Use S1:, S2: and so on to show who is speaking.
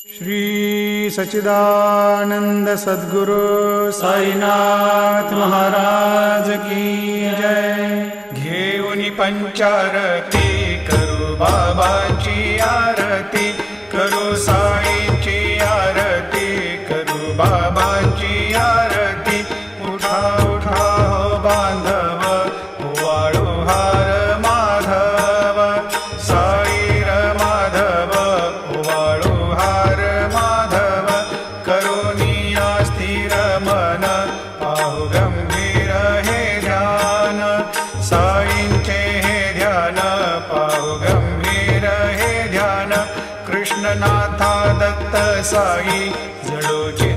S1: श्री सच्चिदानंद सद्गुरु साईनाथ महाराज की जय। घेऊनी पंचारती करू बाबाची आरती, करू साईची आरती, करू बाबाची आरती। उठा उठा हो बांधव, वाळू हार माधव, साई र माधव, वाळू हार माधव। करुणिया स्थिर मन, पाहु गंभीर हे ध्यान, साईंचे हे ध्यान, पाहु गंभीर हे ध्यान। कृष्णनाथा दत्त साई जडोची